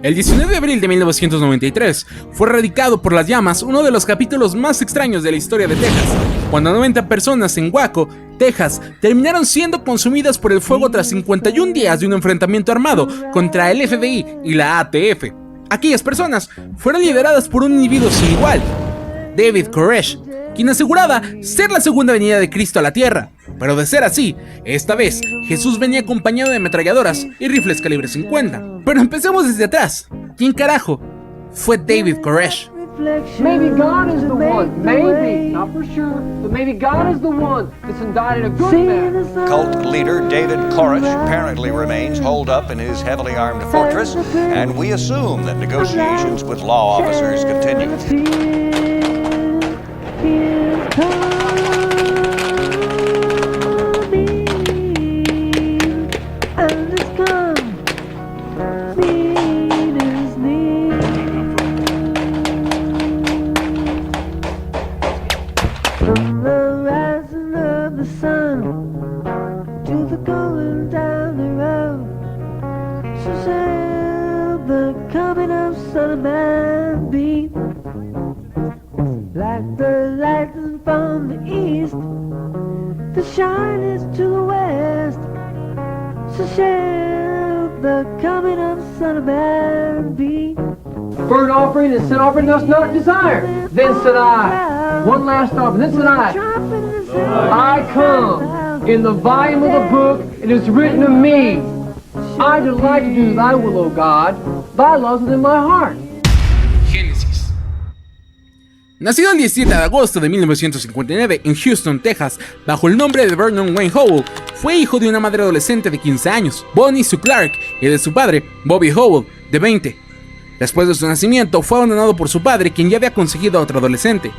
El 19 de abril de 1993 fue erradicado por las llamas uno de los capítulos más extraños de la historia de Texas, cuando 90 personas en Waco, Texas, terminaron siendo consumidas por el fuego tras 51 días de un enfrentamiento armado contra el FBI y la ATF. Aquellas personas fueron lideradas por un individuo sin igual, David Koresh, quien aseguraba ser la segunda venida de Cristo a la tierra. Pero de ser así, esta vez Jesús venía acompañado de ametralladoras y rifles calibre 50. Pero empecemos desde atrás. ¿Quién carajo fue David Koresh? Maybe God is the one, maybe, not for sure, but maybe God is the one that's indicted a good man. Cult leader David Koresh apparently remains holed up in his heavily armed fortress, and we assume that negotiations with law officers continue. From the rising of the sun to the going down the road, so shall the coming of Son of Man be. Like the lightning from the east, the shyness to the west, so shall the coming of Son of Man be. Burnt offering and sin offering dost not desire. Then said I, one last offering, then said I come. In the volume of the book it is written of me, I delight to do thy will, O God, thy laws within my heart. Génesis. Nacido el 17 de agosto de 1959 en Houston, Texas, bajo el nombre de Vernon Wayne Howell, fue hijo de una madre adolescente de 15 años, Bonnie Sue Clark, y de su padre, Bobby Howell, de 20. Después de su nacimiento, fue abandonado por su padre, quien ya había conseguido a otro adolescente.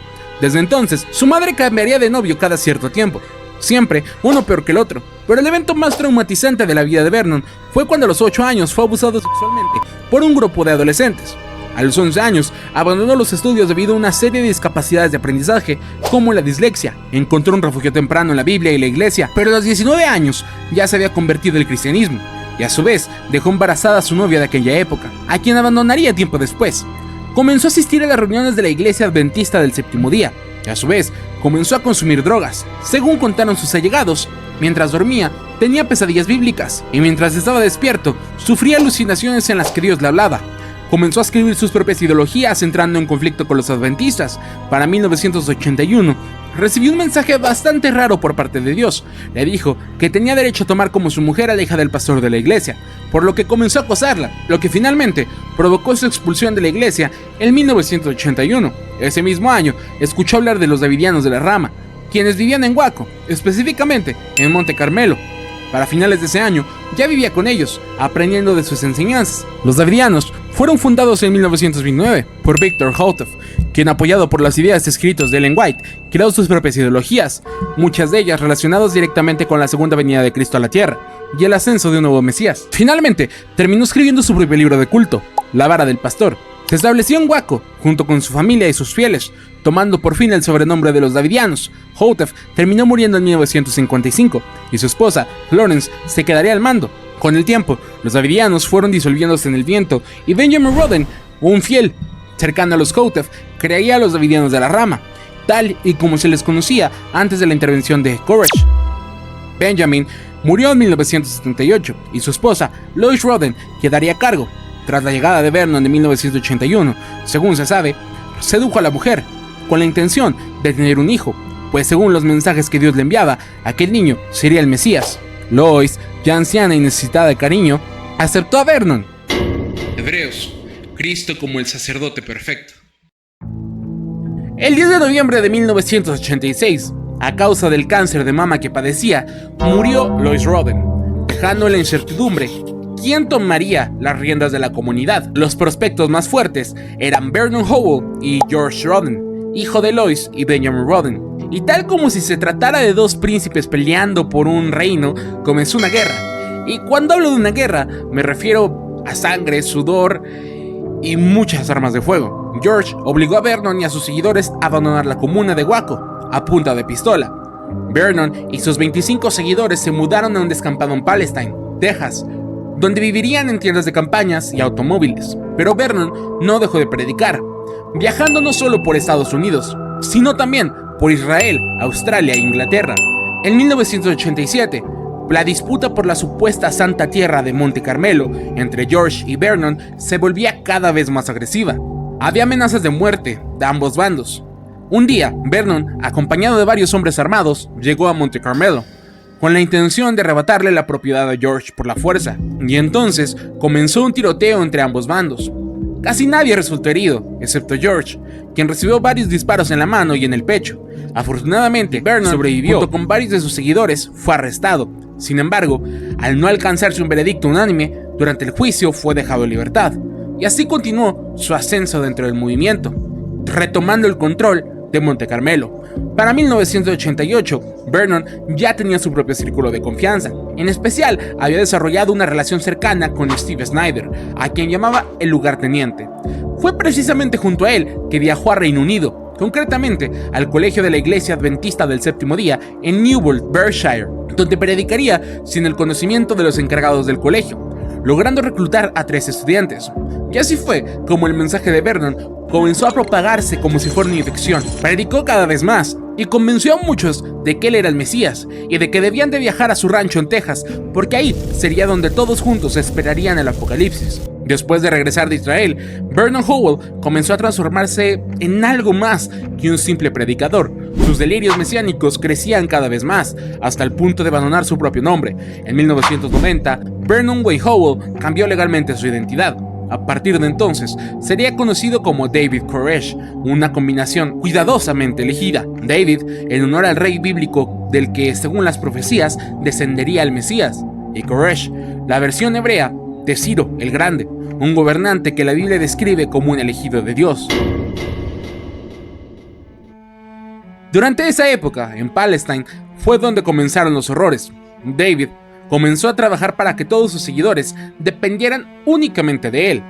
Desde entonces, su madre cambiaría de novio cada cierto tiempo, siempre uno peor que el otro. Pero el evento más traumatizante de la vida de Vernon fue cuando a los 8 años fue abusado sexualmente por un grupo de adolescentes. A los 11 años, abandonó los estudios debido a una serie de discapacidades de aprendizaje, como la dislexia. Encontró un refugio temprano en la Biblia y la iglesia, pero a los 19 años ya se había convertido al cristianismo. Y a su vez dejó embarazada a su novia de aquella época, a quien abandonaría tiempo después. Comenzó a asistir a las reuniones de la iglesia adventista del séptimo día, y a su vez comenzó a consumir drogas. Según contaron sus allegados, mientras dormía tenía pesadillas bíblicas, y mientras estaba despierto sufría alucinaciones en las que Dios le hablaba. Comenzó a escribir sus propias ideologías entrando en conflicto con los adventistas. Para 1981, recibió un mensaje bastante raro por parte de Dios. Le dijo que tenía derecho a tomar como su mujer a la hija del pastor de la iglesia, por lo que comenzó a acosarla, lo que finalmente provocó su expulsión de la iglesia en 1981. Ese mismo año, escuchó hablar de los davidianos de la rama, quienes vivían en Waco, específicamente en Monte Carmelo. Para finales de ese año, ya vivía con ellos, aprendiendo de sus enseñanzas. Los davidianos fueron fundados en 1929 por Victor Houteff, quien, apoyado por las ideas escritas de Ellen White, creó sus propias ideologías, muchas de ellas relacionadas directamente con la segunda venida de Cristo a la tierra y el ascenso de un nuevo Mesías. Finalmente, terminó escribiendo su propio libro de culto, La vara del pastor. Se estableció en Waco, junto con su familia y sus fieles, tomando por fin el sobrenombre de los davidianos. Houteff terminó muriendo en 1955, y su esposa, Florence, se quedaría al mando. Con el tiempo, los davidianos fueron disolviéndose en el viento, y Benjamin Roden, un fiel cercano a los Houteff, creía a los davidianos de la rama, tal y como se les conocía antes de la intervención de Koresh. Benjamin murió en 1978, y su esposa, Lois Roden, quedaría a cargo. Tras la llegada de Vernon en 1981, según se sabe, sedujo a la mujer, con la intención de tener un hijo, pues según los mensajes que Dios le enviaba, aquel niño sería el Mesías. Lois, ya anciana y necesitada de cariño, aceptó a Vernon. Hebreos, Cristo como el sacerdote perfecto. El 10 de noviembre de 1986, a causa del cáncer de mama que padecía, murió Lois Roden, dejando en la incertidumbre quién tomaría las riendas de la comunidad. Los prospectos más fuertes eran Vernon Howell y George Roden, hijo de Lois y Benjamin Roden. Y tal como si se tratara de dos príncipes peleando por un reino, comenzó una guerra. Y cuando hablo de una guerra, me refiero a sangre, sudor y muchas armas de fuego. George obligó a Vernon y a sus seguidores a abandonar la comuna de Waco a punta de pistola. Vernon y sus 25 seguidores se mudaron a un descampado en Palestine, Texas, donde vivirían en tiendas de campañas y automóviles. Pero Vernon no dejó de predicar, viajando no solo por Estados Unidos, sino también por Israel, Australia e Inglaterra. En 1987, la disputa por la supuesta Santa Tierra de Monte Carmelo entre George y Vernon se volvía cada vez más agresiva. Había amenazas de muerte de ambos bandos. Un día, Vernon, acompañado de varios hombres armados, llegó a Monte Carmelo, con la intención de arrebatarle la propiedad a George por la fuerza, y entonces comenzó un tiroteo entre ambos bandos. Casi nadie resultó herido, excepto George, quien recibió varios disparos en la mano y en el pecho. Afortunadamente, Vernon sobrevivió. Junto con varios de sus seguidores, fue arrestado. Sin embargo, al no alcanzarse un veredicto unánime, durante el juicio fue dejado en libertad, y así continuó su ascenso dentro del movimiento, retomando el control de Monte Carmelo. Para 1988, Vernon ya tenía su propio círculo de confianza. En especial, había desarrollado una relación cercana con Steve Snyder, a quien llamaba el lugarteniente. Fue precisamente junto a él que viajó a Reino Unido, concretamente al colegio de la Iglesia Adventista del Séptimo Día en Newbold, Berkshire, donde predicaría sin el conocimiento de los encargados del colegio, logrando reclutar a 3 estudiantes. Y así fue como el mensaje de Vernon comenzó a propagarse como si fuera una infección. Predicó cada vez más y convenció a muchos de que él era el Mesías y de que debían de viajar a su rancho en Texas, porque ahí sería donde todos juntos esperarían el apocalipsis. Después de regresar de Israel, Vernon Howell comenzó a transformarse en algo más que un simple predicador. Sus delirios mesiánicos crecían cada vez más, hasta el punto de abandonar su propio nombre. En 1990, Vernon Wayne Howell cambió legalmente su identidad. A partir de entonces, sería conocido como David Koresh, una combinación cuidadosamente elegida. David, en honor al rey bíblico del que, según las profecías, descendería el Mesías, y Koresh, la versión hebrea de Ciro el Grande, un gobernante que la Biblia describe como un elegido de Dios. Durante esa época, en Palestine, fue donde comenzaron los horrores. David comenzó a trabajar para que todos sus seguidores dependieran únicamente de él.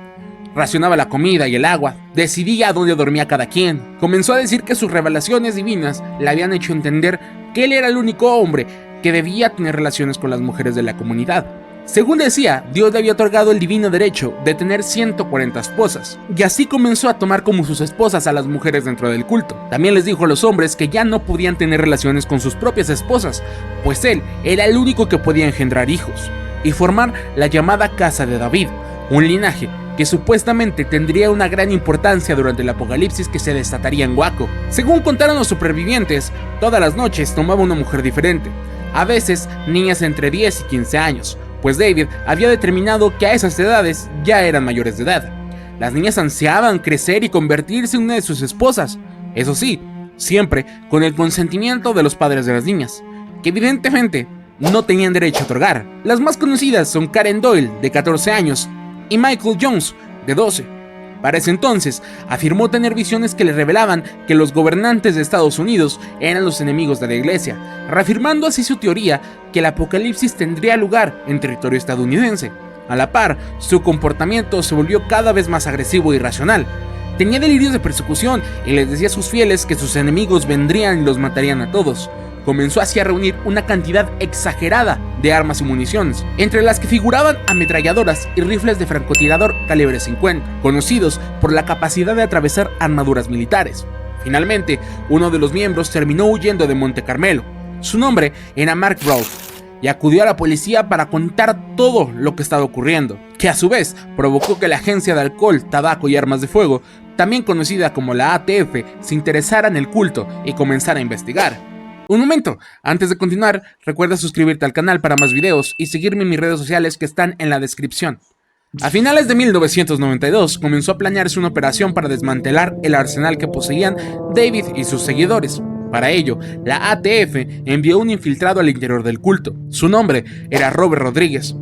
Racionaba la comida y el agua, decidía dónde dormía cada quien. Comenzó a decir que sus revelaciones divinas le habían hecho entender que él era el único hombre que debía tener relaciones con las mujeres de la comunidad. Según decía, Dios le había otorgado el divino derecho de tener 140 esposas, y así comenzó a tomar como sus esposas a las mujeres dentro del culto. También les dijo a los hombres que ya no podían tener relaciones con sus propias esposas, pues él era el único que podía engendrar hijos, y formar la llamada Casa de David, un linaje que supuestamente tendría una gran importancia durante el apocalipsis que se desataría en Waco. Según contaron los supervivientes, todas las noches tomaba una mujer diferente, a veces niñas entre 10 y 15 años, pues David había determinado que a esas edades ya eran mayores de edad. Las niñas ansiaban crecer y convertirse en una de sus esposas, eso sí, siempre con el consentimiento de los padres de las niñas, que evidentemente no tenían derecho a otorgar. Las más conocidas son Karen Doyle, de 14 años, y Michael Jones, de 12. Para ese entonces, afirmó tener visiones que le revelaban que los gobernantes de Estados Unidos eran los enemigos de la iglesia, reafirmando así su teoría que el apocalipsis tendría lugar en territorio estadounidense. A la par, su comportamiento se volvió cada vez más agresivo e irracional. Tenía delirios de persecución y les decía a sus fieles que sus enemigos vendrían y los matarían a todos. Comenzó así a reunir una cantidad exagerada de armas y municiones, entre las que figuraban ametralladoras y rifles de francotirador calibre 50, conocidos por la capacidad de atravesar armaduras militares. Finalmente, uno de los miembros terminó huyendo de Monte Carmelo. Su nombre era Mark Brown, y acudió a la policía para contar todo lo que estaba ocurriendo, que a su vez provocó que la Agencia de Alcohol, Tabaco y Armas de Fuego, también conocida como la ATF, se interesara en el culto y comenzara a investigar. Un momento, antes de continuar, recuerda suscribirte al canal para más videos y seguirme en mis redes sociales que están en la descripción. A finales de 1992 comenzó a planearse una operación para desmantelar el arsenal que poseían David y sus seguidores. Para ello, la ATF envió un infiltrado al interior del culto. Su nombre era Robert Rodríguez,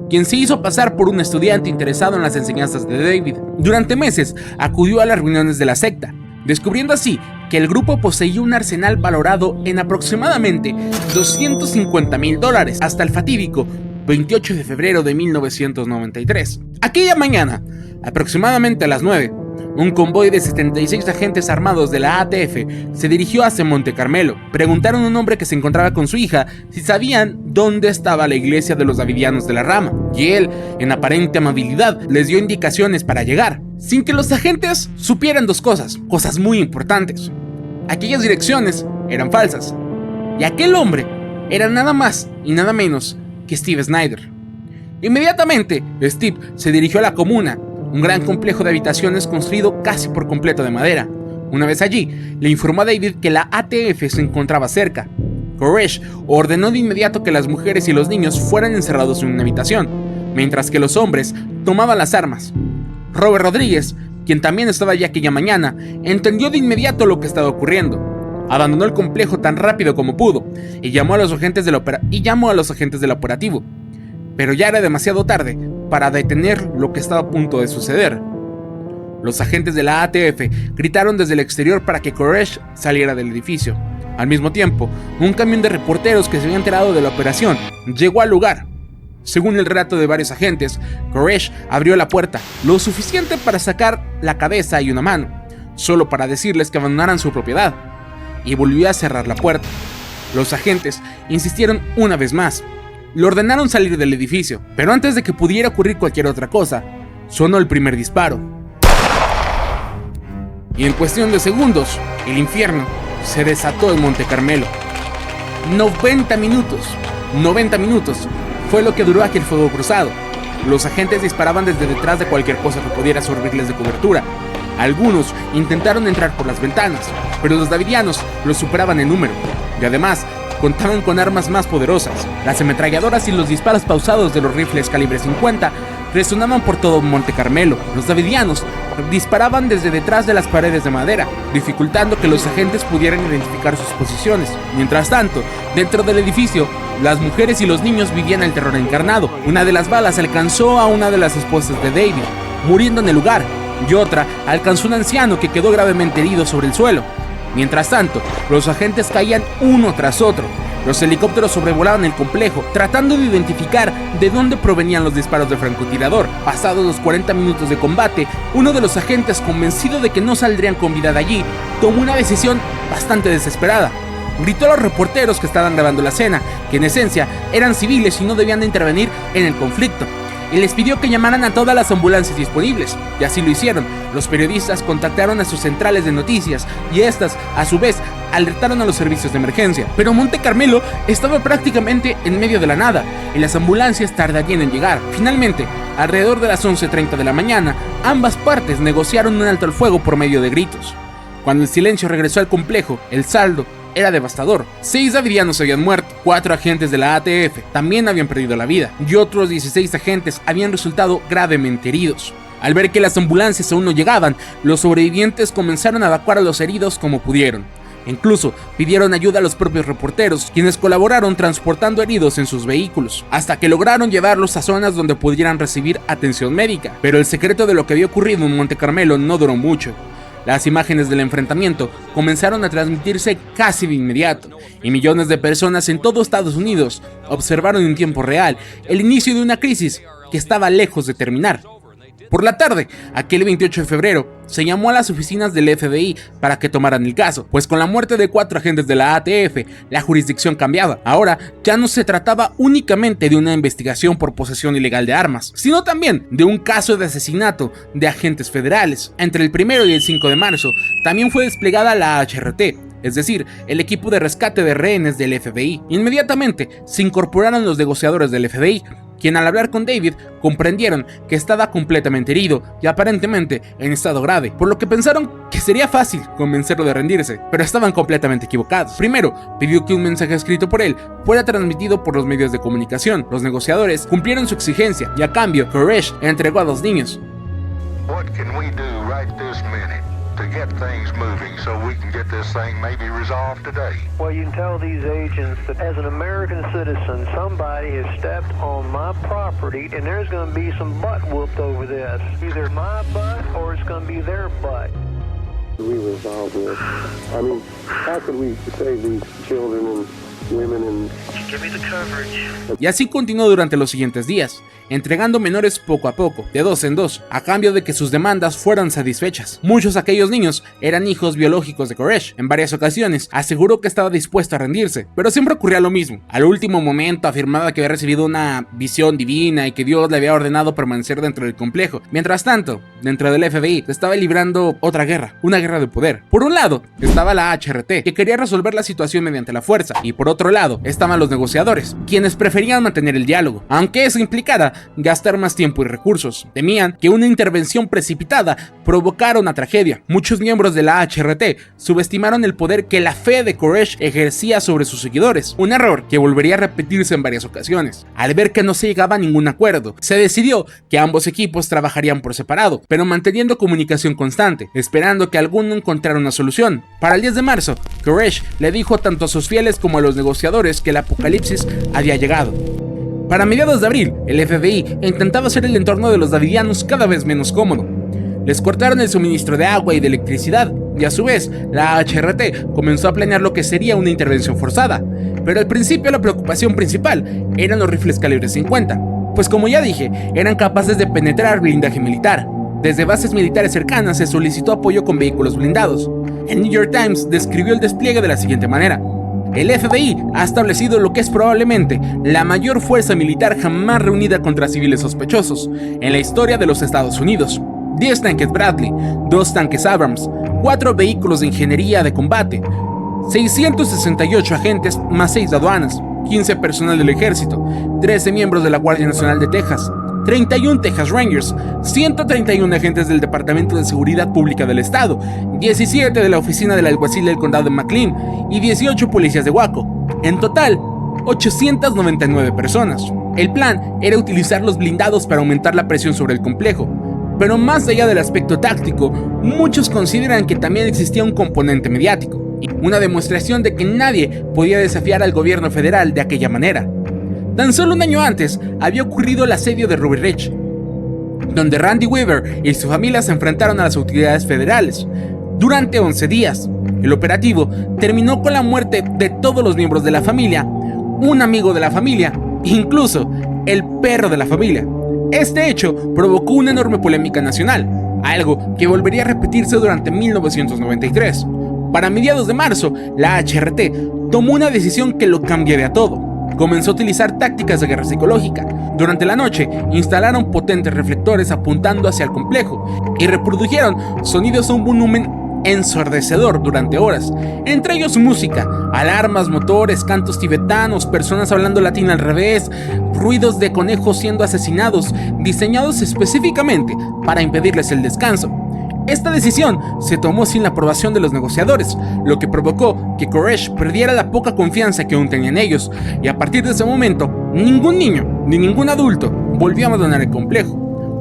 quien se hizo pasar por un estudiante interesado en las enseñanzas de David. Durante meses acudió a las reuniones de la secta, descubriendo así que el grupo poseía un arsenal valorado en aproximadamente $250,000 hasta el fatídico 28 de febrero de 1993. Aquella mañana, aproximadamente a las 9, un convoy de 76 agentes armados de la ATF se dirigió hacia Monte Carmelo. Preguntaron a un hombre que se encontraba con su hija si sabían dónde estaba la iglesia de los Davidianos de la Rama, y él, en aparente amabilidad, les dio indicaciones para llegar, sin que los agentes supieran dos cosas muy importantes. Aquellas direcciones eran falsas, y aquel hombre era nada más y nada menos que Steve Snyder. Inmediatamente, Steve se dirigió a la comuna, un gran complejo de habitaciones construido casi por completo de madera. Una vez allí, le informó a David que la ATF se encontraba cerca. Koresh ordenó de inmediato que las mujeres y los niños fueran encerrados en una habitación, mientras que los hombres tomaban las armas. Robert Rodríguez, quien también estaba allí aquella mañana, entendió de inmediato lo que estaba ocurriendo. Abandonó el complejo tan rápido como pudo y llamó a los agentes del operativo. Pero ya era demasiado tarde para detener lo que estaba a punto de suceder. Los agentes de la ATF gritaron desde el exterior para que Koresh saliera del edificio. Al mismo tiempo, un camión de reporteros que se había enterado de la operación llegó al lugar. Según el relato de varios agentes, Koresh abrió la puerta lo suficiente para sacar la cabeza y una mano, solo para decirles que abandonaran su propiedad, y volvió a cerrar la puerta. Los agentes insistieron una vez más. Le ordenaron salir del edificio, pero antes de que pudiera ocurrir cualquier otra cosa, sonó el primer disparo. Y en cuestión de segundos, el infierno se desató en Monte Carmelo. 90 minutos fue lo que duró aquel fuego cruzado. Los agentes disparaban desde detrás de cualquier cosa que pudiera servirles de cobertura. Algunos intentaron entrar por las ventanas, pero los davidianos los superaban en número, y además contaban con armas más poderosas. Las ametralladoras y los disparos pausados de los rifles calibre 50 resonaban por todo Monte Carmelo. Los davidianos disparaban desde detrás de las paredes de madera, dificultando que los agentes pudieran identificar sus posiciones. Mientras tanto, dentro del edificio, las mujeres y los niños vivían el terror encarnado. Una de las balas alcanzó a una de las esposas de David, muriendo en el lugar, y otra alcanzó a un anciano que quedó gravemente herido sobre el suelo. Mientras tanto, los agentes caían uno tras otro. Los helicópteros sobrevolaban el complejo, tratando de identificar de dónde provenían los disparos del francotirador. Pasados los 40 minutos de combate, uno de los agentes, convencido de que no saldrían con vida de allí, tomó una decisión bastante desesperada. Gritó a los reporteros que estaban grabando la escena, que en esencia eran civiles y no debían de intervenir en el conflicto, y les pidió que llamaran a todas las ambulancias disponibles, y así lo hicieron. Los periodistas contactaron a sus centrales de noticias, y estas, a su vez, alertaron a los servicios de emergencia. Pero Monte Carmelo estaba prácticamente en medio de la nada, y las ambulancias tardarían en llegar. Finalmente, alrededor de las 11:30 de la mañana, ambas partes negociaron un alto al fuego por medio de gritos. Cuando el silencio regresó al complejo, el saldo era devastador. 6 davidianos habían muerto, 4 agentes de la ATF también habían perdido la vida, y otros 16 agentes habían resultado gravemente heridos. Al ver que las ambulancias aún no llegaban, los sobrevivientes comenzaron a evacuar a los heridos como pudieron. Incluso pidieron ayuda a los propios reporteros, quienes colaboraron transportando heridos en sus vehículos, hasta que lograron llevarlos a zonas donde pudieran recibir atención médica. Pero el secreto de lo que había ocurrido en Monte Carmelo no duró mucho. Las imágenes del enfrentamiento comenzaron a transmitirse casi de inmediato, y millones de personas en todo Estados Unidos observaron en tiempo real el inicio de una crisis que estaba lejos de terminar. Por la tarde, aquel 28 de febrero, se llamó a las oficinas del FBI para que tomaran el caso, pues con la muerte de 4 agentes de la ATF, la jurisdicción cambiaba. Ahora ya no se trataba únicamente de una investigación por posesión ilegal de armas, sino también de un caso de asesinato de agentes federales. Entre el 1 y el 5 de marzo, también fue desplegada la HRT, es decir, el equipo de rescate de rehenes del FBI. Inmediatamente se incorporaron los negociadores del FBI, quien al hablar con David comprendieron que estaba completamente herido y aparentemente en estado grave, por lo que pensaron que sería fácil convencerlo de rendirse, pero estaban completamente equivocados. Primero, pidió que un mensaje escrito por él fuera transmitido por los medios de comunicación. Los negociadores cumplieron su exigencia y a cambio, Koresh entregó a 2 niños. What can we do right this minute to get things moving so we can get this thing maybe resolved today? Well, you can tell these agents that as an American citizen, somebody has stepped on my property and there's going to be some butt whooped over this. Either my butt or it's going to be their butt. We resolve this. I mean, how could we save these children and Y así continuó durante los siguientes días, entregando menores poco a poco, de dos en dos, a cambio de que sus demandas fueran satisfechas. Muchos de aquellos niños eran hijos biológicos de Koresh. En varias ocasiones aseguró que estaba dispuesto a rendirse, pero siempre ocurría lo mismo. Al último momento afirmaba que había recibido una visión divina y que Dios le había ordenado permanecer dentro del complejo. Mientras tanto, dentro del FBI se estaba librando otra guerra, una guerra de poder. Por un lado estaba la HRT, que quería resolver la situación mediante la fuerza, y por otro lado estaban los negociadores, quienes preferían mantener el diálogo, aunque eso implicara gastar más tiempo y recursos. Temían que una intervención precipitada provocara una tragedia. Muchos miembros de la HRT subestimaron el poder que la fe de Koresh ejercía sobre sus seguidores, un error que volvería a repetirse en varias ocasiones. Al ver que no se llegaba a ningún acuerdo, se decidió que ambos equipos trabajarían por separado, pero manteniendo comunicación constante, esperando que alguno encontrara una solución. Para el 10 de marzo, Koresh le dijo tanto a sus fieles como a los negociadores que el apocalipsis había llegado. Para mediados de abril, el FBI intentaba hacer el entorno de los davidianos cada vez menos cómodo. Les cortaron el suministro de agua y de electricidad, y a su vez, la HRT comenzó a planear lo que sería una intervención forzada. Pero al principio la preocupación principal eran los rifles calibre 50, pues como ya dije, eran capaces de penetrar blindaje militar. Desde bases militares cercanas se solicitó apoyo con vehículos blindados. El New York Times describió el despliegue de la siguiente manera: el FBI ha establecido lo que es probablemente la mayor fuerza militar jamás reunida contra civiles sospechosos en la historia de los Estados Unidos. 10 tanques Bradley, 2 tanques Abrams, 4 vehículos de ingeniería de combate, 668 agentes más 6 de aduanas, 15 personal del ejército, 13 miembros de la Guardia Nacional de Texas, 31 Texas Rangers, 131 agentes del Departamento de Seguridad Pública del Estado, 17 de la Oficina del Alguacil del Condado de McLean y 18 policías de Waco. En total, 899 personas. El plan era utilizar los blindados para aumentar la presión sobre el complejo, pero más allá del aspecto táctico, muchos consideran que también existía un componente mediático, una demostración de que nadie podía desafiar al gobierno federal de aquella manera. Tan solo un año antes había ocurrido el asedio de Ruby Ridge, donde Randy Weaver y su familia se enfrentaron a las autoridades federales. Durante 11 días, el operativo terminó con la muerte de todos los miembros de la familia, un amigo de la familia, incluso el perro de la familia. Este hecho provocó una enorme polémica nacional, algo que volvería a repetirse durante 1993. Para mediados de marzo, la HRT tomó una decisión que lo cambiaría todo. Comenzó a utilizar tácticas de guerra psicológica. Durante la noche, instalaron potentes reflectores apuntando hacia el complejo y reprodujeron sonidos a un volumen ensordecedor durante horas, entre ellos música, alarmas, motores, cantos tibetanos, personas hablando latín al revés, ruidos de conejos siendo asesinados, diseñados específicamente para impedirles el descanso. Esta decisión se tomó sin la aprobación de los negociadores, lo que provocó que Koresh perdiera la poca confianza que aún tenía en ellos, y a partir de ese momento, ningún niño ni ningún adulto volvió a abandonar el complejo,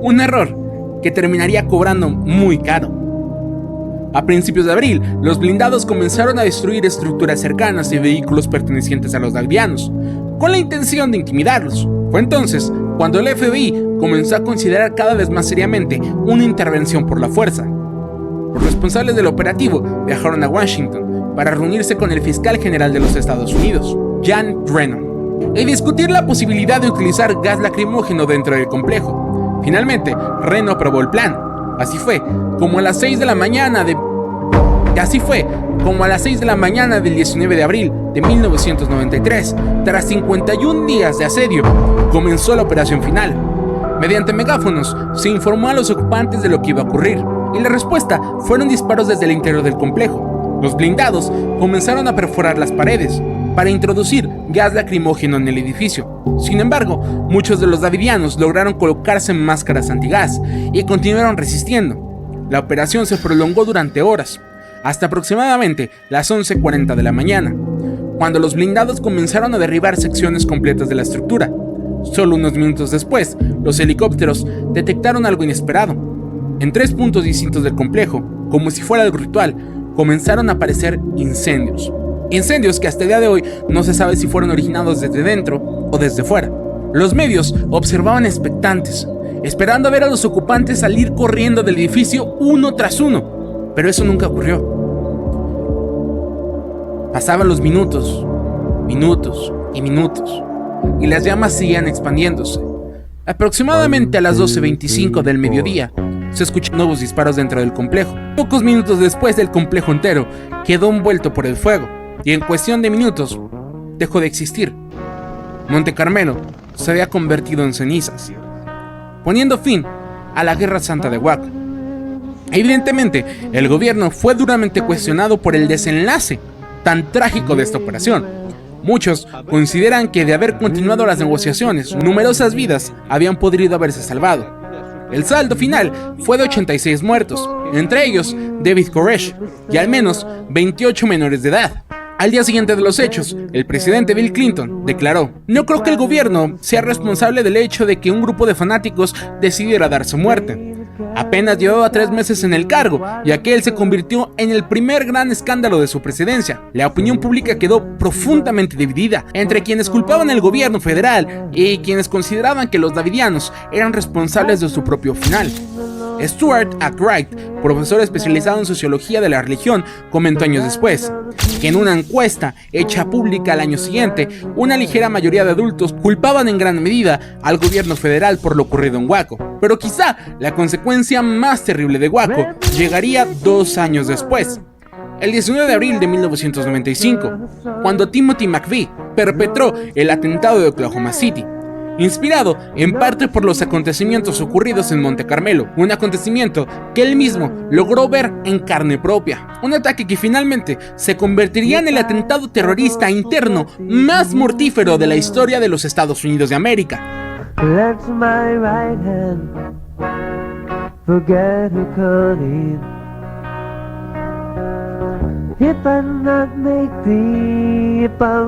un error que terminaría cobrando muy caro. A principios de abril, los blindados comenzaron a destruir estructuras cercanas y vehículos pertenecientes a los davidianos, con la intención de intimidarlos. Fue entonces cuando el FBI comenzó a considerar cada vez más seriamente una intervención por la fuerza. Los responsables del operativo viajaron a Washington para reunirse con el fiscal general de los Estados Unidos, Jan Reno, y discutir la posibilidad de utilizar gas lacrimógeno dentro del complejo. Finalmente, Reno aprobó el plan. Así fue como a las 6 de la mañana del 19 de abril de 1993, tras 51 días de asedio, comenzó la operación final. Mediante megáfonos, se informó a los ocupantes de lo que iba a ocurrir, y la respuesta fueron disparos desde el interior del complejo. Los blindados comenzaron a perforar las paredes para introducir gas lacrimógeno en el edificio. Sin embargo, muchos de los davidianos lograron colocarse máscaras antigás y continuaron resistiendo. La operación se prolongó durante horas, hasta aproximadamente las 11:40 de la mañana, cuando los blindados comenzaron a derribar secciones completas de la estructura. Solo unos minutos después, los helicópteros detectaron algo inesperado. En 3 puntos distintos del complejo, como si fuera algo ritual, comenzaron a aparecer incendios. Incendios que hasta el día de hoy no se sabe si fueron originados desde dentro o desde fuera. Los medios observaban expectantes, esperando a ver a los ocupantes salir corriendo del edificio uno tras uno, pero eso nunca ocurrió. Pasaban los minutos minutos y minutos, y las llamas seguían expandiéndose. Aproximadamente a las 12:25 del mediodía, se escuchan nuevos disparos dentro del complejo. Pocos minutos después, el complejo entero quedó envuelto por el fuego, y en cuestión de minutos, dejó de existir. Monte Carmelo se había convertido en cenizas, poniendo fin a la Guerra Santa de Waco. Evidentemente, el gobierno fue duramente cuestionado por el desenlace tan trágico de esta operación. Muchos consideran que de haber continuado las negociaciones, numerosas vidas habían podido haberse salvado. El saldo final fue de 86 muertos, entre ellos David Koresh, y al menos 28 menores de edad. Al día siguiente de los hechos, el presidente Bill Clinton declaró: "No creo que el gobierno sea responsable del hecho de que un grupo de fanáticos decidiera dar su muerte. Apenas llevaba 3 meses en el cargo, y aquel se convirtió en el primer gran escándalo de su presidencia. La opinión pública quedó profundamente dividida entre quienes culpaban al gobierno federal y quienes consideraban que los davidianos eran responsables de su propio final". Stuart Arkwright, profesor especializado en sociología de la religión, comentó años después que en una encuesta hecha pública al año siguiente, una ligera mayoría de adultos culpaban en gran medida al gobierno federal por lo ocurrido en Waco. Pero quizá la consecuencia más terrible de Waco llegaría 2 años después. El 19 de abril de 1995, cuando Timothy McVeigh perpetró el atentado de Oklahoma City, inspirado en parte por los acontecimientos ocurridos en Monte Carmelo, un acontecimiento que él mismo logró ver en carne propia, un ataque que finalmente se convertiría en el atentado terrorista interno más mortífero de la historia de los Estados Unidos de América. Let my right hand forget who cut it. If I not make thee, if I